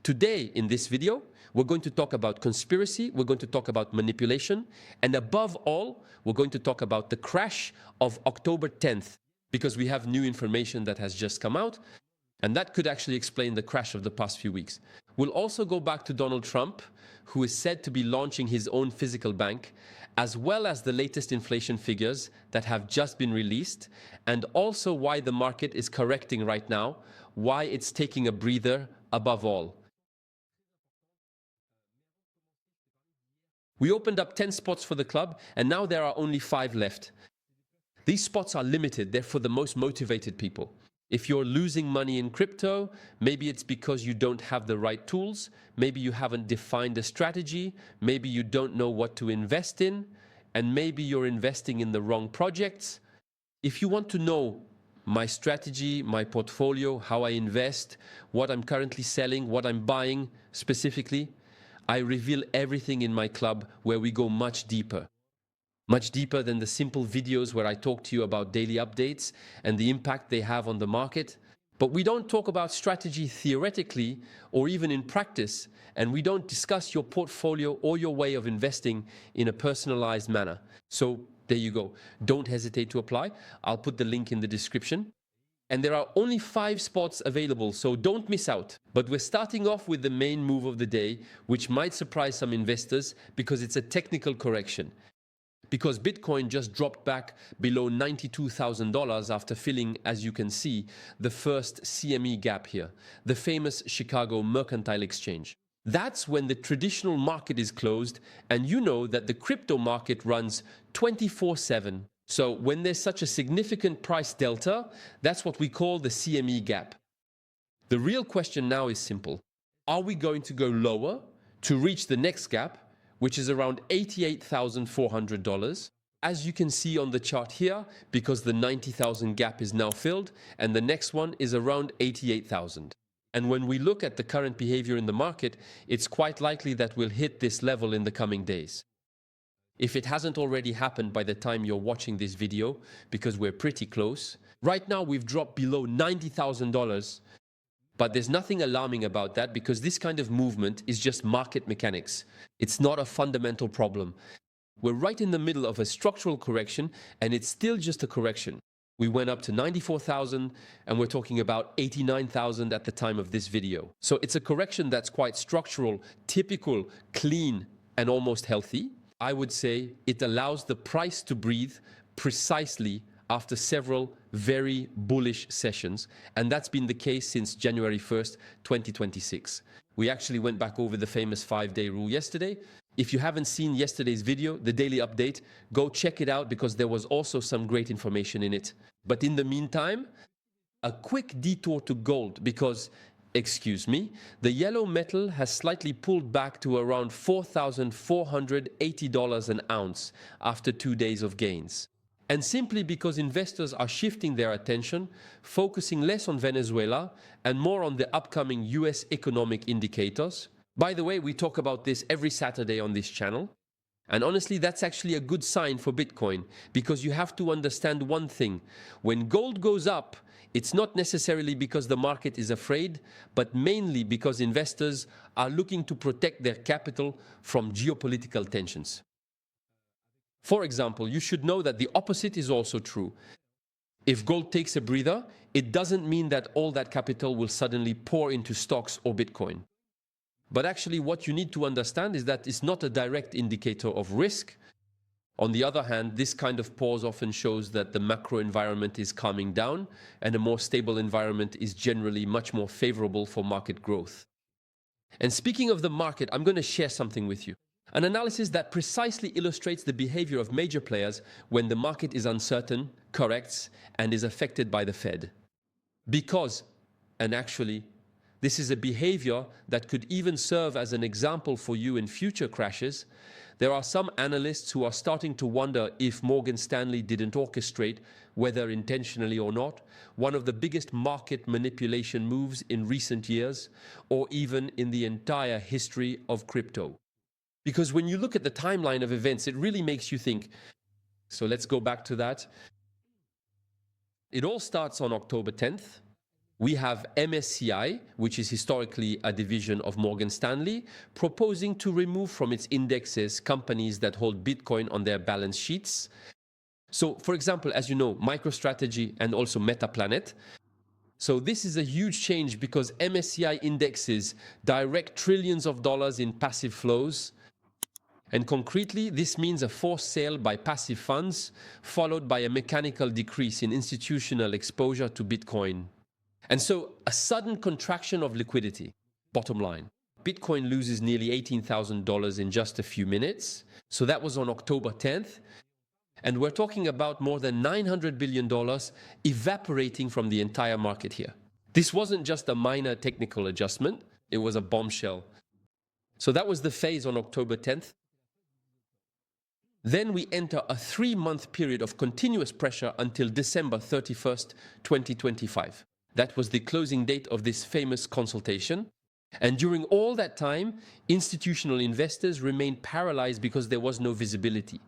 Today, in this video, we're going to talk about conspiracy, we're going to talk about manipulation, and above all, we're going to talk about the crash of October 10th, because we have new information that has just come out, and that could actually explain the crash of the past few weeks. We'll also go back to Donald Trump, who is said to be launching his own physical bank, as well as the latest inflation figures that have just been released, and also why the market is correcting right now, why it's taking a breather above all. We opened up 10 spots for the club, and now there are only 5 left. These spots are limited, they're for the most motivated people. If you're losing money in crypto, maybe it's because you don't have the right tools, maybe you haven't defined a strategy, maybe you don't know what to invest in, and maybe you're investing in the wrong projects. If you want to know my strategy, my portfolio, how I invest, what I'm currently selling, what I'm buying specifically, I reveal everything in my club where we go much deeper than the simple videos where I talk to you about daily updates and the impact they have on the market. But we don't talk about strategy theoretically or even in practice, and we don't discuss your portfolio or your way of investing in a personalized manner. So there you go. Don't hesitate to apply. I'll put the link in the description. And there are only 5 spots available, so don't miss out. But we're starting off with the main move of the day, which might surprise some investors because it's a technical correction. Because Bitcoin just dropped back below $92,000 after filling, as you can see, the first CME gap here, the famous Chicago Mercantile Exchange. That's when the traditional market is closed, and you know that the crypto market runs 24/7. So when there's such a significant price delta, that's what we call the CME gap. The real question now is simple. Are we going to go lower to reach the next gap, which is around $88,400? As you can see on the chart here, because the 90,000 gap is now filled, and the next one is around 88,000. And when we look at the current behavior in the market, it's quite likely that we'll hit this level in the coming days. If it hasn't already happened by the time you're watching this video, because we're pretty close. Right now we've dropped below $90,000, but there's nothing alarming about that because this kind of movement is just market mechanics. It's not a fundamental problem. We're right in the middle of a structural correction, and it's still just a correction. We went up to 94,000, and we're talking about 89,000 at the time of this video. So it's a correction that's quite structural, typical, clean, and almost healthy. I would say it allows the price to breathe precisely after several very bullish sessions, and that's been the case since January 1st, 2026. We actually went back over the famous 5-day rule yesterday. If you haven't seen yesterday's video, the daily update, go check it out because there was also some great information in it. But in the meantime, a quick detour to gold because, excuse me, the yellow metal has slightly pulled back to around $4,480 an ounce after 2 days of gains. And simply because investors are shifting their attention, focusing less on Venezuela and more on the upcoming US economic indicators. By the way, we talk about this every Saturday on this channel. And honestly, that's actually a good sign for Bitcoin because you have to understand one thing. When gold goes up, it's not necessarily because the market is afraid, but mainly because investors are looking to protect their capital from geopolitical tensions. For example, you should know that the opposite is also true. If gold takes a breather, it doesn't mean that all that capital will suddenly pour into stocks or Bitcoin. But actually, what you need to understand is that it's not a direct indicator of risk. On the other hand, this kind of pause often shows that the macro environment is calming down and a more stable environment is generally much more favorable for market growth. And speaking of the market, I'm going to share something with you. An analysis that precisely illustrates the behavior of major players when the market is uncertain, corrects, and is affected by the Fed. Because, and actually, this is a behavior that could even serve as an example for you in future crashes. There are some analysts who are starting to wonder if Morgan Stanley didn't orchestrate, whether intentionally or not, one of the biggest market manipulation moves in recent years, or even in the entire history of crypto. Because when you look at the timeline of events, it really makes you think. So let's go back to that. It all starts on October 10th. We have MSCI, which is historically a division of Morgan Stanley, proposing to remove from its indexes companies that hold Bitcoin on their balance sheets. So, for example, as you know, MicroStrategy and also MetaPlanet. So this is a huge change because MSCI indexes direct trillions of dollars in passive flows. And concretely, this means a forced sale by passive funds, followed by a mechanical decrease in institutional exposure to Bitcoin. And so a sudden contraction of liquidity, bottom line. Bitcoin loses nearly $18,000 in just a few minutes. So that was on October 10th. And we're talking about more than $900 billion evaporating from the entire market here. This wasn't just a minor technical adjustment, it was a bombshell. So that was the phase on October 10th. Then we enter a 3-month period of continuous pressure until December 31st, 2025. That was the closing date of this famous consultation. And during all that time, institutional investors remained paralyzed because there was no visibility.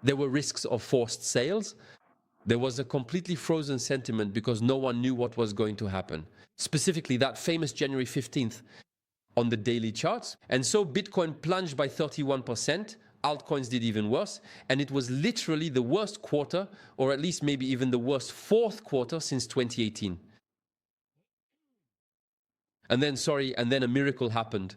There were risks of forced sales. There was a completely frozen sentiment because no one knew what was going to happen. Specifically, that famous January 15th on the daily charts. And so Bitcoin plunged by 31%. Altcoins did even worse. And it was literally the worst quarter, or at least maybe even the worst fourth quarter since 2018. And then a miracle happened.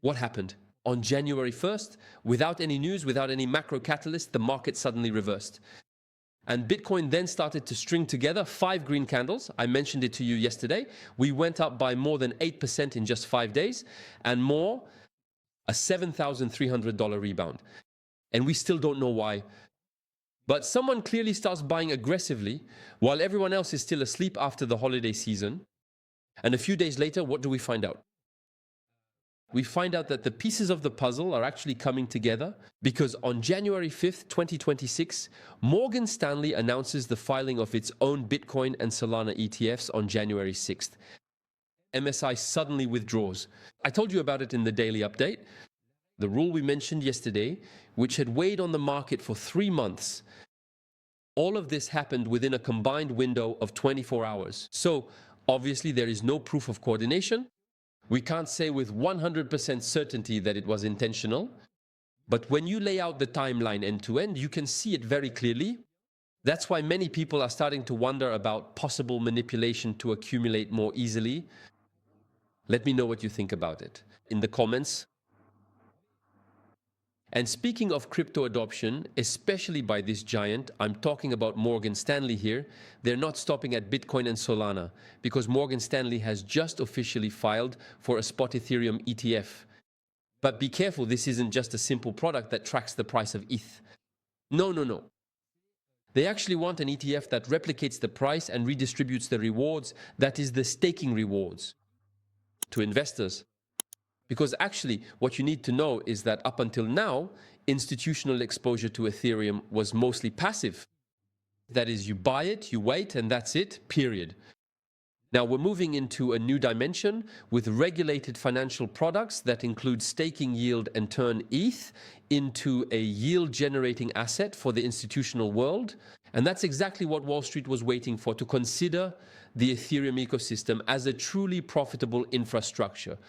What happened? On January 1st, without any news, without any macro catalyst, the market suddenly reversed. And Bitcoin then started to string together 5 green candles. I mentioned it to you yesterday. We went up by more than 8% in just 5 days, and more, a $7,300 rebound. And we still don't know why. But someone clearly starts buying aggressively while everyone else is still asleep after the holiday season. And a few days later, what do we find out? We find out that the pieces of the puzzle are actually coming together because on January 5th, 2026, Morgan Stanley announces the filing of its own Bitcoin and Solana ETFs on January 6th. MSCI suddenly withdraws. I told you about it in the daily update. The rule we mentioned yesterday, which had weighed on the market for 3 months. All of this happened within a combined window of 24 hours. So obviously there is no proof of coordination. We can't say with 100% certainty that it was intentional. But when you lay out the timeline end to end, you can see it very clearly. That's why many people are starting to wonder about possible manipulation to accumulate more easily. Let me know what you think about it in the comments. And speaking of crypto adoption, especially by this giant, I'm talking about Morgan Stanley here, they're not stopping at Bitcoin and Solana because Morgan Stanley has just officially filed for a spot Ethereum ETF. But be careful, this isn't just a simple product that tracks the price of ETH. No. They actually want an ETF that replicates the price and redistributes the rewards, that is the staking rewards, to investors. Because actually, what you need to know is that up until now, institutional exposure to Ethereum was mostly passive. That is, you buy it, you wait, and that's it, period. Now we're moving into a new dimension with regulated financial products that include staking yield and turn ETH into a yield-generating asset for the institutional world. And that's exactly what Wall Street was waiting for, to consider the Ethereum ecosystem as a truly profitable infrastructure.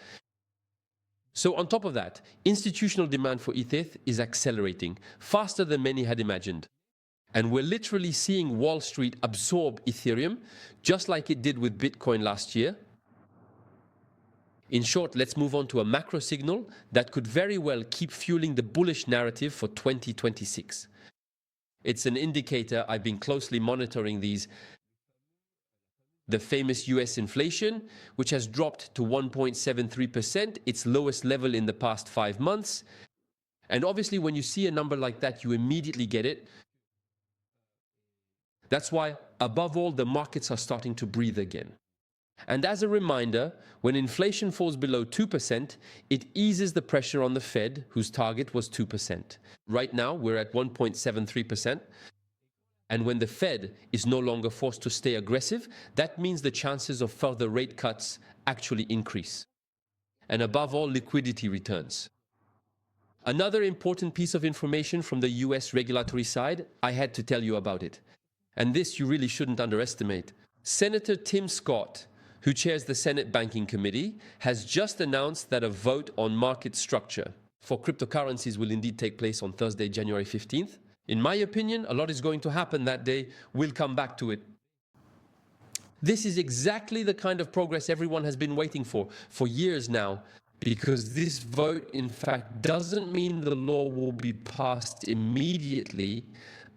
So on top of that, institutional demand for ETH is accelerating faster than many had imagined. And we're literally seeing Wall Street absorb Ethereum, just like it did with Bitcoin last year. In short, let's move on to a macro signal that could very well keep fueling the bullish narrative for 2026. It's an indicator. I've been closely monitoring these. The famous US inflation, which has dropped to 1.73%, its lowest level in the past 5 months. And obviously, when you see a number like that, you immediately get it. That's why, above all, the markets are starting to breathe again. And as a reminder, when inflation falls below 2%, it eases the pressure on the Fed, whose target was 2%. Right now, we're at 1.73%. And when the Fed is no longer forced to stay aggressive, that means the chances of further rate cuts actually increase. And above all, liquidity returns. Another important piece of information from the US regulatory side, I had to tell you about it. And this you really shouldn't underestimate. Senator Tim Scott, who chairs the Senate Banking Committee, has just announced that a vote on market structure for cryptocurrencies will indeed take place on Thursday, January 15th. In my opinion, a lot is going to happen that day. We'll come back to it. This is exactly the kind of progress everyone has been waiting for years now, because this vote, in fact, doesn't mean the law will be passed immediately,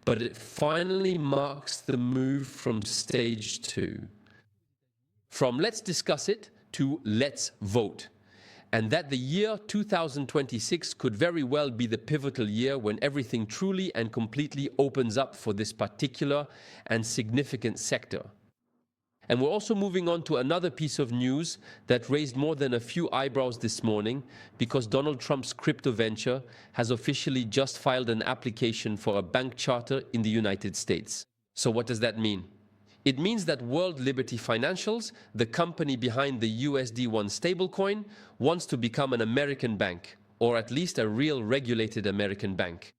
but it finally marks the move from stage 2. From let's discuss it to let's vote. And that the year 2026 could very well be the pivotal year when everything truly and completely opens up for this particular and significant sector. And we're also moving on to another piece of news that raised more than a few eyebrows this morning, because Donald Trump's crypto venture has officially just filed an application for a bank charter in the United States. So what does that mean? It means that World Liberty Financials, the company behind the USD1 stablecoin, wants to become an American bank, or at least a real regulated American bank.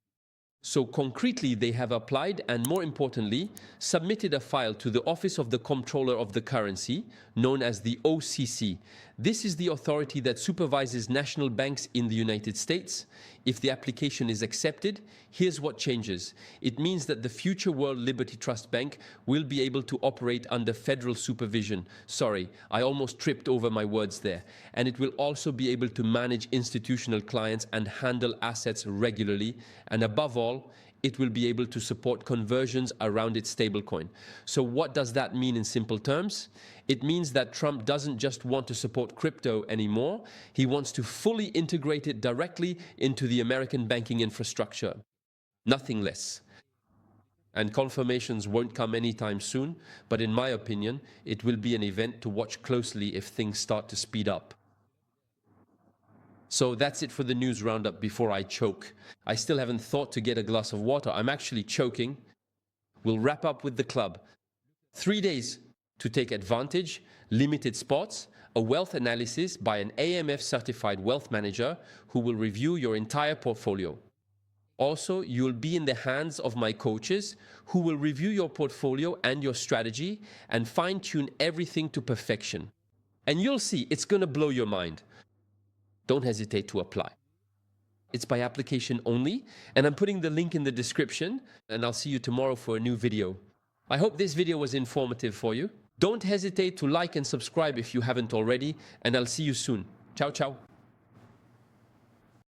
So concretely, they have applied and, more importantly, submitted a file to the Office of the Comptroller of the Currency, known as the OCC. This is the authority that supervises national banks in the United States. If the application is accepted, here's what changes. It means that the future World Liberty Trust Bank will be able to operate under federal supervision. Sorry, I almost tripped over my words there. And it will also be able to manage institutional clients and handle assets regularly. And above all, it will be able to support conversions around its stablecoin. So what does that mean in simple terms? It means that Trump doesn't just want to support crypto anymore. He wants to fully integrate it directly into the American banking infrastructure. Nothing less. And confirmations won't come anytime soon, but in my opinion, it will be an event to watch closely if things start to speed up. So that's it for the news roundup before I choke. I still haven't thought to get a glass of water. I'm actually choking. We'll wrap up with the club. 3 days to take advantage, limited spots, a wealth analysis by an AMF certified wealth manager who will review your entire portfolio. Also, you'll be in the hands of my coaches who will review your portfolio and your strategy and fine-tune everything to perfection. And you'll see, it's going to blow your mind. Don't hesitate to apply. It's by application only, and I'm putting the link in the description, and I'll see you tomorrow for a new video. I hope this video was informative for you. Don't hesitate to like and subscribe if you haven't already, and I'll see you soon. Ciao, ciao.